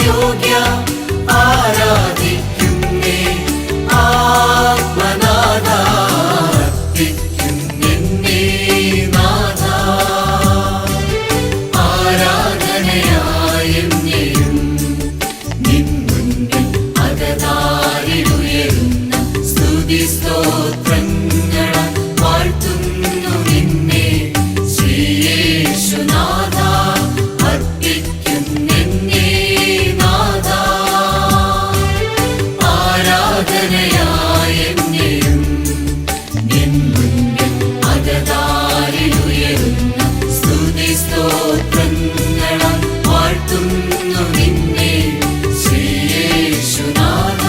യോഗ്യ ആരാധിക്കുന്നേ ആത്മനാഥ അർപ്പിക്കുന്നേ നാഥ ആരാധനയായെന്നെയും നിൻ മുന്നിൽ അകതാരിലുയരുന്ന സ്തുതി സ്തോത്രങ്ങളാൽ വാഴ്ത്തുന്നു നിന്നെ ശ്രീയേശുനാഥ അർപ്പിക്കുന്നേ നാഥ ആരാധനയായെന്നെയും നിൻ മുന്നിൽ അകതാരിലുയരുന്ന സ്തുതി സ്തോത്രങ്ങളാൽ വാഴ്ത്തുന്നു നിന്നെ ശ്രീയേശുനാഥ.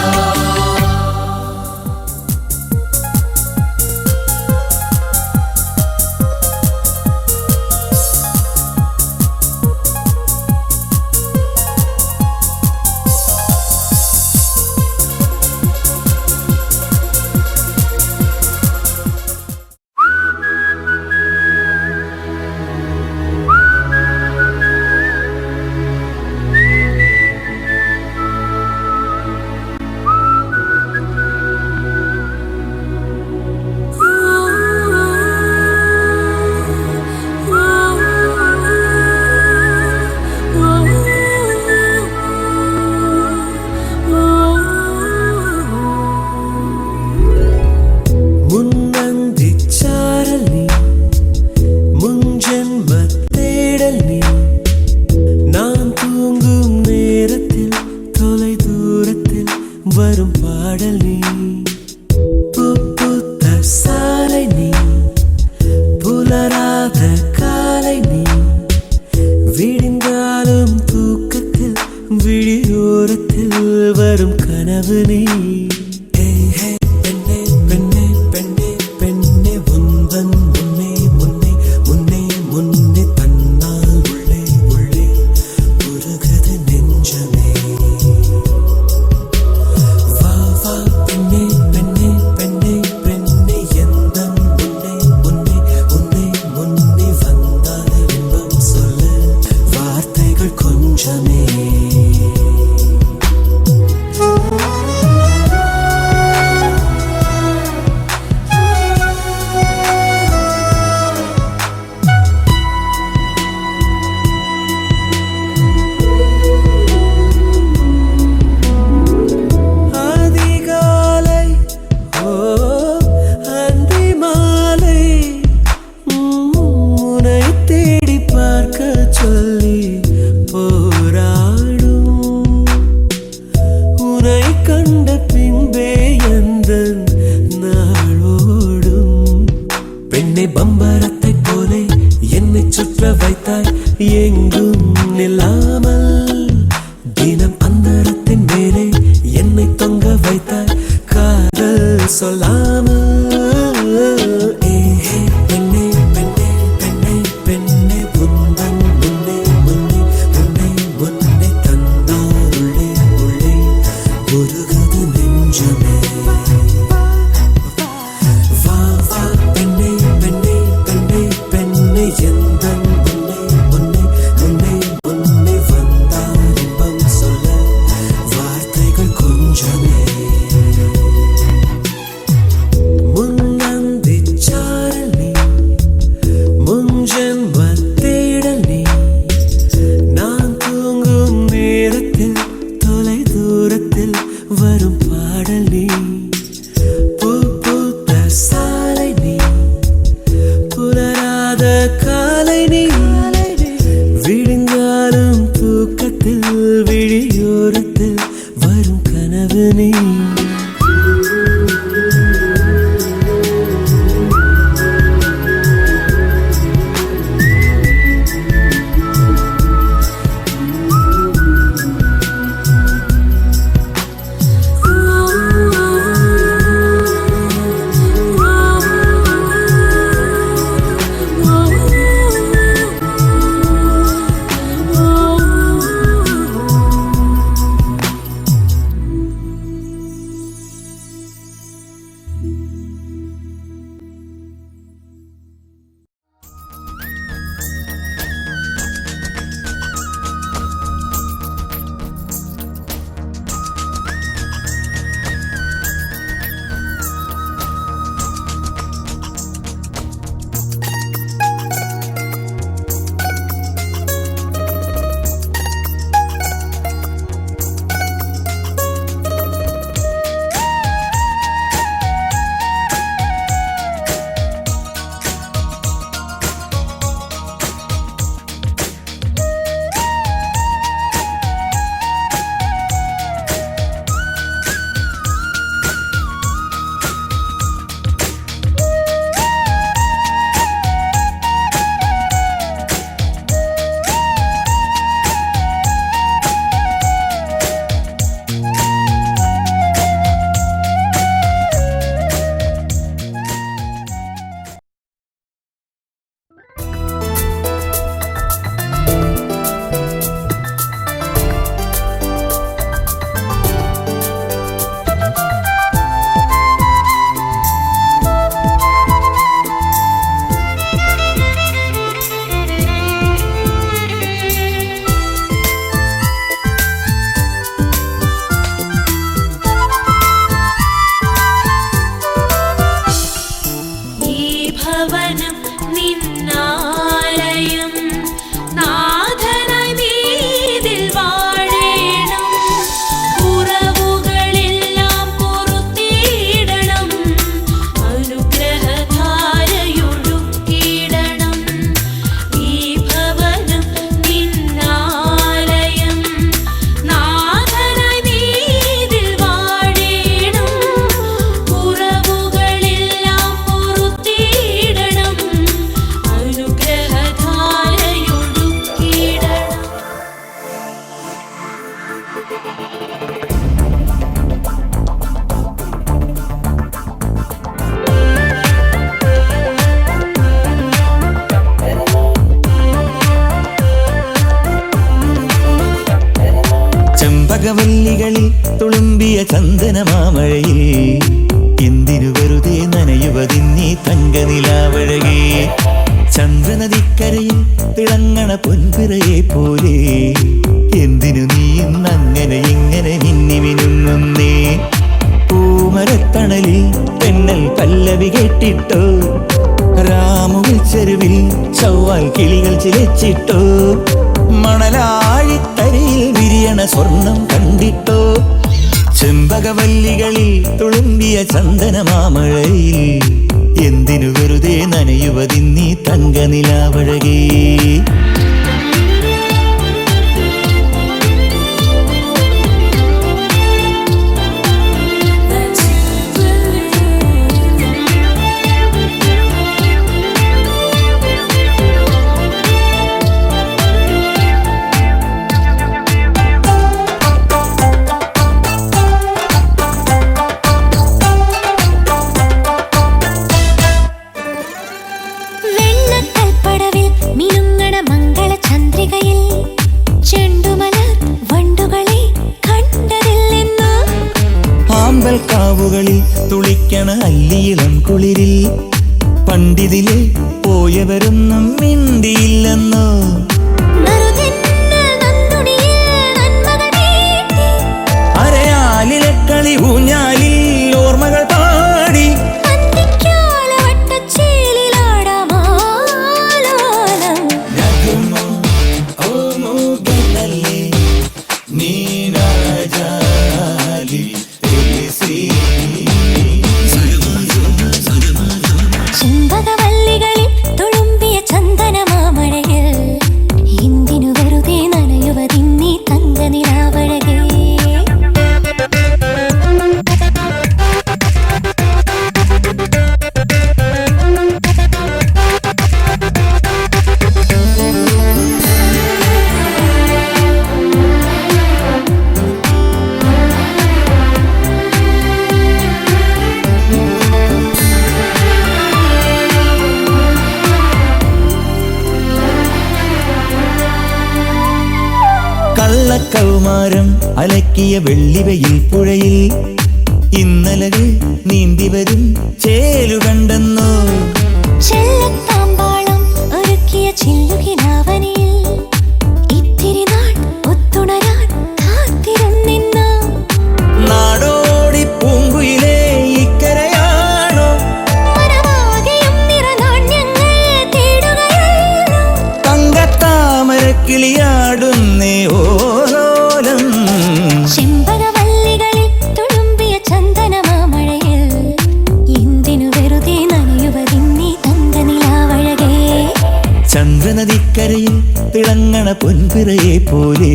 வரும் பாடல் நீ புத்த சாலை நீ புலராத காலை நீ விடிந்தாலும் தூக்கத்தில் விழியோரத்தில் வரும் கனவு நீ பெண்ணே பெண்ணே பெண்ணே பெண்ணே உந்தன் முன்னே முன்னே முன்னே முன்னே தன்னால் உள்ளே உள்ளே உருகுது நெஞ்சமே. ചെമ്പകവല്ലികളിൽ തുളുമ്പിയ ചന്ദനമാമഴയിൽ എന്തിനു വെറുതെ നനയുവതിന്നീ തങ്കനിലാവഴകേ. ചന്ദ്രനദിക്കരയിൽ തിളങ്ങണ പൊൻപിറയെ പോലെ എന്തിനു നീ ഇന്നങ്ങനെ ഇങ്ങനെ മിന്നി മിനുങ്ങുന്നേ. പൂമരത്തണലിൽ തെന്നൽ പല്ലവി കേട്ടിട്ടോ, രാമുവിൽ ചെരുവിൽ ചൊവ്വാൽ കിളികൾ ചിലച്ചിട്ടോ, മണലാഴിത്തരയിൽ വിരിയണ സ്വർണം കണ്ടിട്ടോ. ചെമ്പകവല്ലികളിൽ തുളുമ്പിയ ചന്ദനമാമഴയിൽ എന്തിനു വെറുതെ നനയുവതിന്നീ തങ്കനിലാവഴകേ. കാവുകളിൽ തുളിക്കണ അല്ലിയിളം കുളിരിൽ പണ്ടിതിലെ പോയവരൊന്നും മിണ്ടിയില്ലെന്നോ. അരയാലിലെ കളി ഊഞ്ഞാലിൽ ഓർമ്മകൾ പാടി ചെമ്പകവല്ലികളിൽ തുളുമ്പിയ ചന്ദനമാമഴയിൽ എന്തിനു വെറുതെ നനയുവതിന്നീ തങ്കനിലാവഴകേ. കള്ളക്കൗമാരം അലക്കിയ വെള്ളിവയിൽ പുഴയിൽ ഇന്നലകൾ നീന്തിവരും ചേലു കണ്ടെന്നോ. ചെല്ലത്താമ്പാളം ഒരുക്കിയ ചില്ലുകിലാവനിയിൽ ഇത്തിരി നാൾ ഒത്തുണരാൻ കാത്തിരുന്നിന്നോ. നാടോടി പൂങ്കുയിലേ ഇക്കരയാണോ, മനമാകെയും നിറനാണ്യങ്ങൾ തേടുകയാണോ. തങ്കത്താമരക്കിളിയാടുന്നേ ഓലോലം. ചെമ്പകവല്ലികളിൽ തുളുമ്പിയ ചന്ദനമാമഴയിൽ എന്തിനു വെറുതെ നനയുവതിന്നീ തങ്കനിലാവഴകേ. ചന്ദ്രനദിക്കരയിൽ തിളങ്ങണ പൊൻപിറയെ പോലെ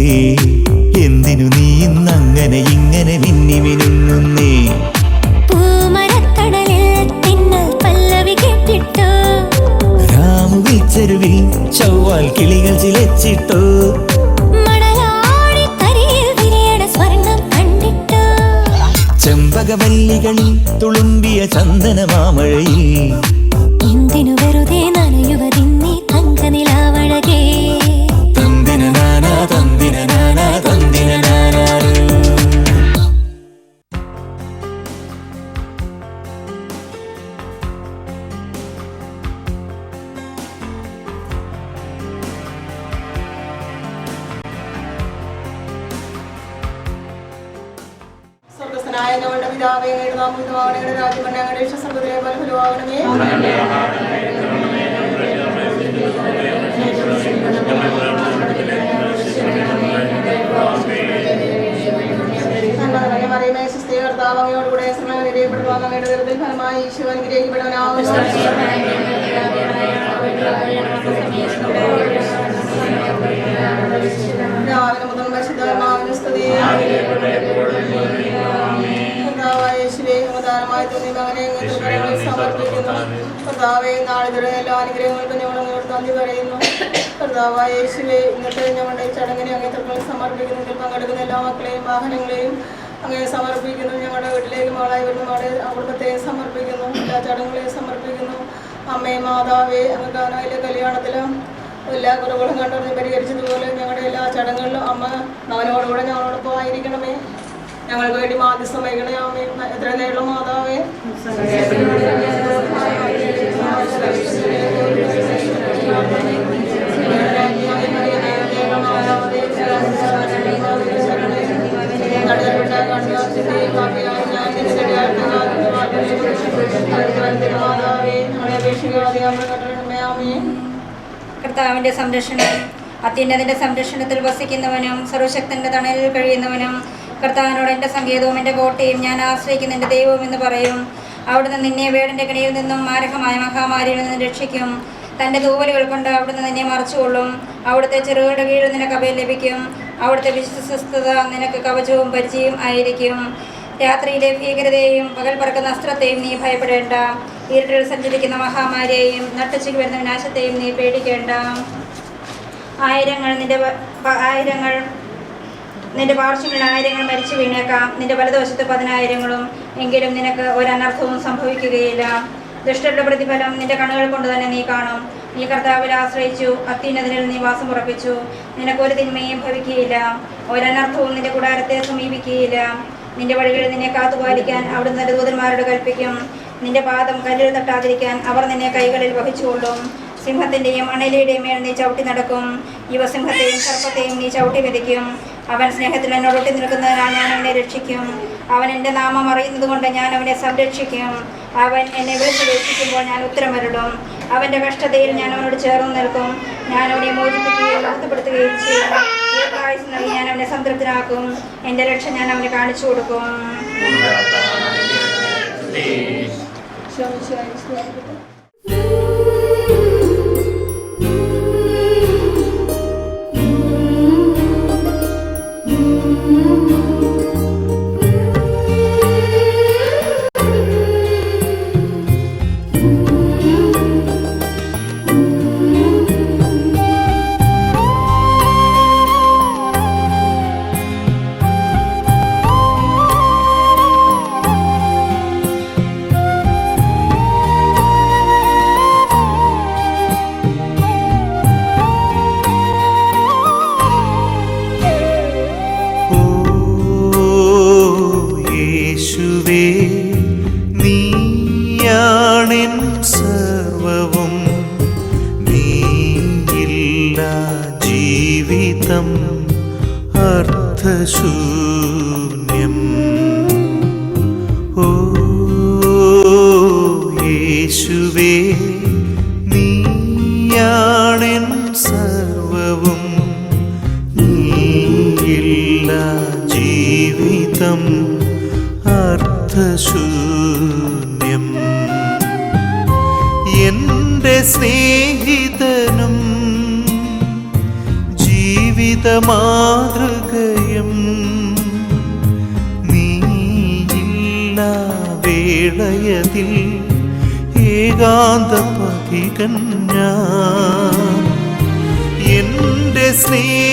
എന്തിനു നീ ഇന്നങ്ങനെ ഇങ്ങനെ മിന്നി മിനുങ്ങുന്നേ. പൂമരത്തണലിൽ തിന്നൽ പല്ലവി കേട്ടിട്ടോ, രാമുവിൽ ചെരുവിൽ ചൊവ്വാൽ കിളികൾ ചിലച്ചിട്ടോ, മണലാഴിത്തരയിൽ വിരിയണ സ്വർണം കണ്ടിട്ടോ. ചെമ്പകവല്ലികളിൽ തുളുമ്പിയ ചന്ദനമാമഴയിൽ എന്തിനു വെറുതെ നനയുവതിന്നീ തങ്കനിലാവഴകേ. തന്ദിന നാനാ തന്ദിന നാനാ തന്ദിന നാനാ. സ്വർഗ്ഗസ്ഥനായ ഞങ്ങളുടെ പിതാവേ, അങ്ങയുടെ നാമം പൂജിതമാകണമേ. അങ്ങയുടെ രാജ്യം വരണമേ. അങ്ങയുടെ ഇഷ്ടം സ്വർഗ്ഗത്തിലെ പോലെ ഭൂമിയിലുമാകണമേ. നന്മ നിറഞ്ഞ മറിയമേ, സ്വസ്തി, കർത്താവ് അങ്ങയോടുകൂടെ സ്ത്രീകൾ അനുഗ്രഹിക്കപ്പെടുന്നു. അങ്ങയുടെ ഉദരത്തിൻ ഫലമായി ഈശോ അനുഗ്രഹിക്കപ്പെടുന്നവനാകുന്നു. പിതാവിനും പുത്രനും പരിശുദ്ധാത്മാവിനും സ്തുതി. കർത്താവായ യേശുവേ, അവതാരമായി തോന്നി മകനെ അങ്ങയുടെ കരങ്ങളിൽ സമർപ്പിക്കുന്നു. കർത്താവേ, നാളിതുവരെ എല്ലാ അനുഗ്രഹങ്ങൾക്കും ഞങ്ങൾ അങ്ങോട്ട് നന്ദി പറയുന്നു. കർത്താവായ യേശുവേ, ഇന്നത്തെ ഞങ്ങളുടെ ഈ ചടങ്ങിനെ അങ്ങേ തൃക്കങ്ങളിൽ സമർപ്പിക്കുന്നതിൽ പങ്കെടുക്കുന്ന എല്ലാ മക്കളെയും വാഹനങ്ങളെയും അങ്ങനെ സമർപ്പിക്കുന്നു. ഞങ്ങളുടെ വീട്ടിലേക്ക് മകളായി വരുന്ന മകളെ കുടുംബത്തെയും സമർപ്പിക്കുന്നു. എല്ലാ ചടങ്ങുകളെയും സമർപ്പിക്കുന്നു. അമ്മേ മാതാവേ, അങ്ങ് കാനായിലെ കല്യാണത്തിലും എല്ലാ കുറവുകളും കണ്ടറിഞ്ഞ് പരിഹരിച്ചതുപോലെ ഞങ്ങളുടെ എല്ലാ ചടങ്ങുകളിലും അമ്മ അവനോടുകൂടെ ഞങ്ങളോടൊപ്പം ആയിരിക്കണമേ. ഞങ്ങൾക്ക് വേണ്ടി മാധ്യസ്ഥം വഹിക്കണേ. അമ്മേ എത്ര നേരം മാതാവേ, കർത്താവിൻ്റെ സംരക്ഷണം, അത്യുന്നതിൻ്റെ സംരക്ഷണത്തിൽ വസിക്കുന്നവനും സർവശക്തൻ്റെ തണലിൽ കഴിയുന്നവനും കർത്താവിനോട് എൻ്റെ സങ്കേതവും എൻ്റെ കോട്ടയും ഞാൻ ആശ്രയിക്കുന്ന എൻ്റെ ദൈവവും എന്ന് പറയും. അവിടുന്ന് നിന്നെ വേടൻ്റെ കണിയിൽ നിന്നും മാരകമായ മഹാമാരിയിൽ നിന്നും രക്ഷിക്കും. തൻ്റെ തൂവലുകൾ കൊണ്ട് അവിടുന്ന് നിന്നെ മറച്ചുകൊള്ളും. അവിടുത്തെ ചെറുകളുടെ കീഴിൽ നിനക്ക് അഭയം ലഭിക്കും. അവിടുത്തെ വിശ്വസ്തത നിനക്ക് കവചവും പരിചയം ആയിരിക്കും. രാത്രിയിലെ ഭീകരതയെയും പകൽ പറക്കുന്ന അസ്ത്രത്തെയും നീ ഭയപ്പെടേണ്ട. ഇരുട്ടിൽ സഞ്ചരിക്കുന്ന മഹാമാരിയെയും നട്ടുച്ചയ്ക്ക് വരുന്ന വിനാശത്തെയും നീ പേടിക്കേണ്ട. ആയിരങ്ങൾ നിന്റെ പാർശ്വങ്ങളിൽ 1000 മരിച്ചു വീണേക്കാം, നിന്റെ വലതുവശത്ത് 10,000. എങ്കിലും നിനക്ക് ഒരനർത്ഥവും സംഭവിക്കുകയില്ല. ദുഷ്ടരുടെ പ്രതിഫലം നിന്റെ കണ്ണുകൾ കൊണ്ട് തന്നെ നീ കാണും. നീ കർത്താവിൽ ആശ്രയിച്ചു, അത്യുന്നതനിൽ നീ വാസം ഉറപ്പിച്ചു. നിനക്കൊരു തിന്മയും ഭവിക്കുകയില്ല, ഒരനർത്ഥവും നിന്റെ കൂടാരത്തെ സമീപിക്കുകയില്ല. നിന്റെ വഴികളിൽ നിന്നെ കാത്തുപാലിക്കാൻ അവിടുന്ന് തന്റെ ദൂതന്മാരോട് കൽപ്പിക്കും. നിന്റെ പാദം കല്ലിൽ തട്ടാതിരിക്കാൻ അവർ നിന്നെ കൈകളിൽ വഹിച്ചുകൊള്ളും. സിംഹത്തിൻ്റെയും അണലിയുടെയും മേൽ നീ ചവിട്ടി നടക്കും. യുവസിംഹത്തെയും സർപ്പത്തെയും നീ ചവിട്ടി മെതിക്കും. അവൻ സ്നേഹത്തിൽ എന്നോടൊട്ടി നിൽക്കുന്നതിനാൽ ഞാൻ അവനെ രക്ഷിക്കും. അവൻ എൻ്റെ നാമം അറിയുന്നത് കൊണ്ട് ഞാൻ അവനെ സംരക്ഷിക്കും. അവൻ എന്നെ വിളിച്ച് രക്ഷിക്കുമ്പോൾ ഞാൻ ഉത്തരമരുളും. അവൻ്റെ കഷ്ടതയിൽ ഞാൻ അവനോട് ചേർന്ന് നിൽക്കും. ഞാൻ അവനെ മോചിപ്പിക്കുകയും ബോധപ്പെടുത്തുകയും ചെയ്യും. ദീർഘായുസ്സ് നൽകി ഞാൻ അവനെ സംതൃപ്തനാക്കും. എൻ്റെ രക്ഷ ഞാൻ അവന് കാണിച്ചു കൊടുക്കും. നീയാണെൻ സർവവും, നീയില്ല ജീവിതം അർത്ഥശൂന്യം. ഓ യേശുവേ, നീയാണെൻ സർവവും, നീയില്ല ജീവിതം അർത്ഥശൂന്യം. എൻ്റെ സ്നേഹിതനും ജീവിത മാതൃകയും, നീയില്ല വേളയതിൽ ഏകാന്ത പഥികൻ ഞാൻ. എൻ്റെ സ്നേഹ